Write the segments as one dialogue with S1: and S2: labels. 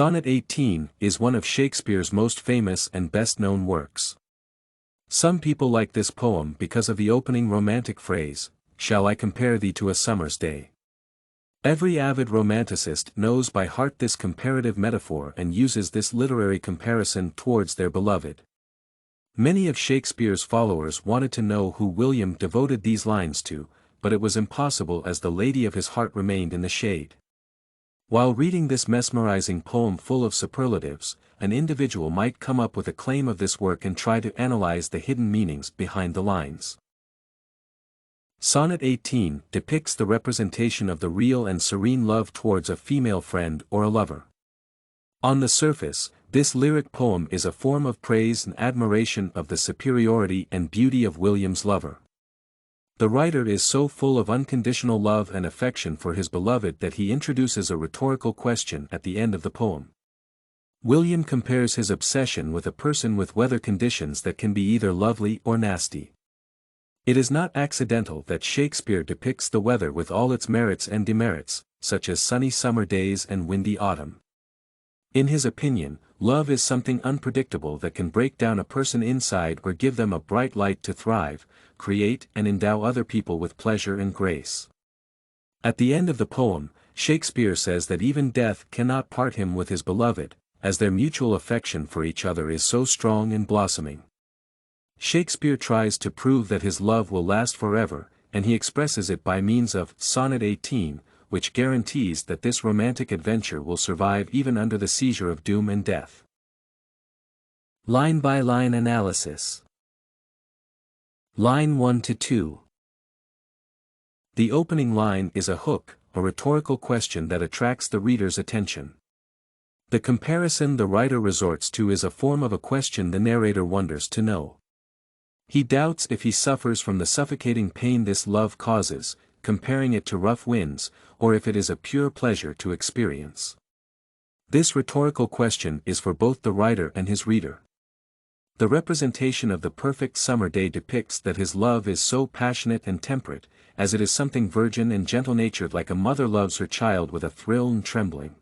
S1: Sonnet 18 is one of Shakespeare's most famous and best-known works. Some people like this poem because of the opening romantic phrase, "Shall I compare thee to a summer's day?" Every avid romanticist knows by heart this comparative metaphor and uses this literary comparison towards their beloved. Many of Shakespeare's followers wanted to know who William devoted these lines to, but it was impossible as the lady of his heart remained in the shade. While reading this mesmerizing poem full of superlatives, an individual might come up with a claim of this work and try to analyze the hidden meanings behind the lines. Sonnet 18 depicts the representation of the real and serene love towards a female friend or a lover. On the surface, this lyric poem is a form of praise and admiration of the superiority and beauty of William's lover. The writer is so full of unconditional love and affection for his beloved that he introduces a rhetorical question at the end of the poem. William compares his obsession with a person with weather conditions that can be either lovely or nasty. It is not accidental that Shakespeare depicts the weather with all its merits and demerits, such as sunny summer days and windy autumn. In his opinion, love is something unpredictable that can break down a person inside or give them a bright light to thrive, create and endow other people with pleasure and grace. At the end of the poem, Shakespeare says that even death cannot part him with his beloved, as their mutual affection for each other is so strong and blossoming. Shakespeare tries to prove that his love will last forever, and he expresses it by means of Sonnet 18, which guarantees that this romantic adventure will survive even under the seizure of doom and death. Line-by-line analysis. Line 1-2. The opening line is a hook, a rhetorical question that attracts the reader's attention. The comparison the writer resorts to is a form of a question the narrator wonders to know. He doubts if he suffers from the suffocating pain this love causes, comparing it to rough winds, or if it is a pure pleasure to experience. This rhetorical question is for both the writer and his reader. The representation of the perfect summer day depicts that his love is so passionate and temperate, as it is something virgin and gentle-natured like a mother loves her child with a thrill and trembling.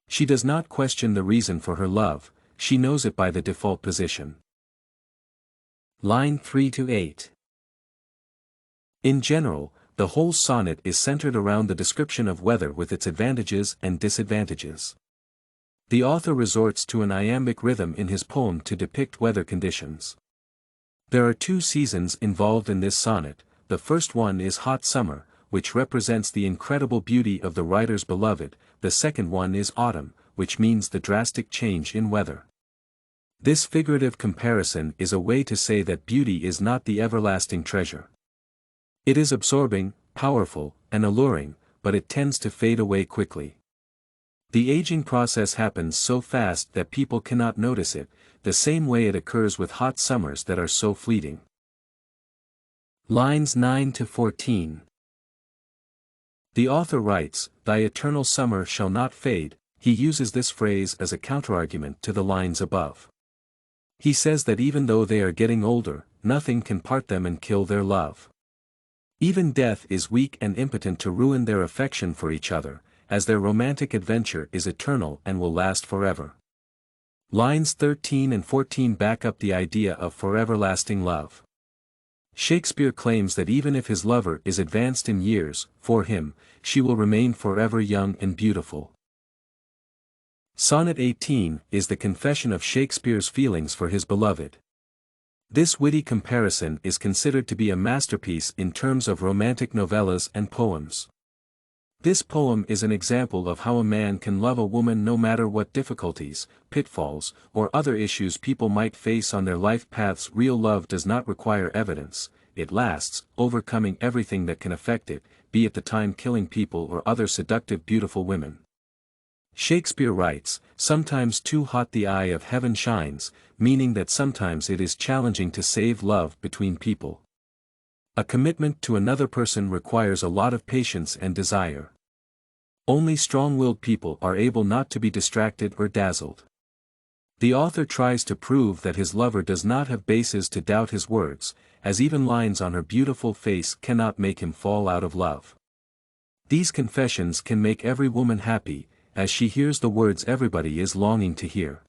S1: She does not question the reason for her love, she knows it by the default position. Line 3-8. In general, the whole sonnet is centered around the description of weather with its advantages and disadvantages. The author resorts to an iambic rhythm in his poem to depict weather conditions. There are two seasons involved in this sonnet. The first one is hot summer, which represents the incredible beauty of the writer's beloved. The second one is autumn, which means the drastic change in weather. This figurative comparison is a way to say that beauty is not the everlasting treasure. It is absorbing, powerful, and alluring, but it tends to fade away quickly. The aging process happens so fast that people cannot notice it, the same way it occurs with hot summers that are so fleeting. Lines 9-14. The author writes, "Thy eternal summer shall not fade." He uses this phrase as a counterargument to the lines above. He says that even though they are getting older, nothing can part them and kill their love. Even death is weak and impotent to ruin their affection for each other, as their romantic adventure is eternal and will last forever. Lines 13 and 14 back up the idea of forever-lasting love. Shakespeare claims that even if his lover is advanced in years, for him, she will remain forever young and beautiful. Sonnet 18 is the confession of Shakespeare's feelings for his beloved. This witty comparison is considered to be a masterpiece in terms of romantic novellas and poems. This poem is an example of how a man can love a woman no matter what difficulties, pitfalls, or other issues people might face on their life paths. Real love does not require evidence, it lasts, overcoming everything that can affect it, be it the time killing people or other seductive beautiful women. Shakespeare writes, "Sometimes too hot the eye of heaven shines," meaning that sometimes it is challenging to save love between people. A commitment to another person requires a lot of patience and desire. Only strong-willed people are able not to be distracted or dazzled. The author tries to prove that his lover does not have basis to doubt his words, as even lines on her beautiful face cannot make him fall out of love. These confessions can make every woman happy, as she hears the words everybody is longing to hear.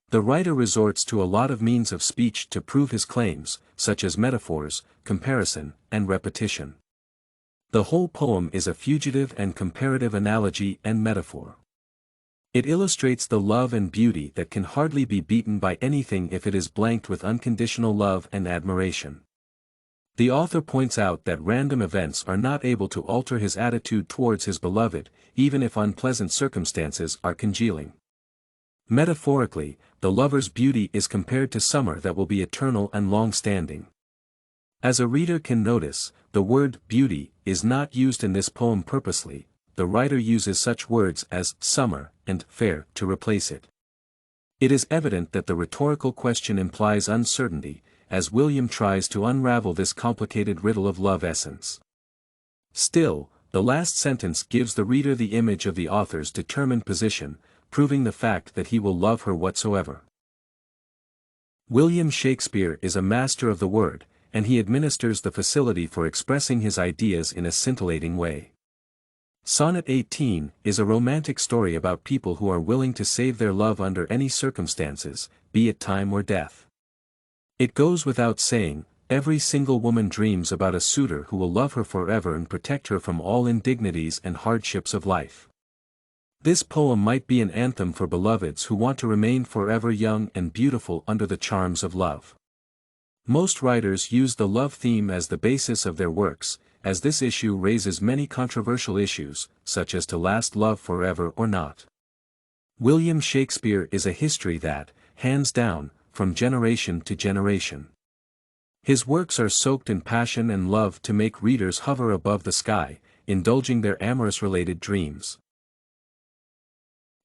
S1: The writer resorts to a lot of means of speech to prove his claims, such as metaphors, comparison, and repetition. The whole poem is a fugitive and comparative analogy and metaphor. It illustrates the love and beauty that can hardly be beaten by anything if it is blanked with unconditional love and admiration. The author points out that random events are not able to alter his attitude towards his beloved, even if unpleasant circumstances are congealing. Metaphorically, the lover's beauty is compared to summer that will be eternal and long-standing. As a reader can notice, the word beauty is not used in this poem purposely. The writer uses such words as summer and fair to replace it. It is evident that the rhetorical question implies uncertainty, as William tries to unravel this complicated riddle of love essence. Still, the last sentence gives the reader the image of the author's determined position, proving the fact that he will love her whatsoever. William Shakespeare is a master of the word, and he administers the facility for expressing his ideas in a scintillating way. Sonnet 18 is a romantic story about people who are willing to save their love under any circumstances, be it time or death. It goes without saying, every single woman dreams about a suitor who will love her forever and protect her from all indignities and hardships of life. This poem might be an anthem for beloveds who want to remain forever young and beautiful under the charms of love. Most writers use the love theme as the basis of their works, as this issue raises many controversial issues, such as to last love forever or not. William Shakespeare is a history that, hands down, from generation to generation. His works are soaked in passion and love to make readers hover above the sky, indulging their amorous-related dreams.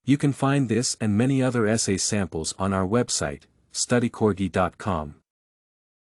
S1: You can find this and many other essay samples on our website, studycorgi.com.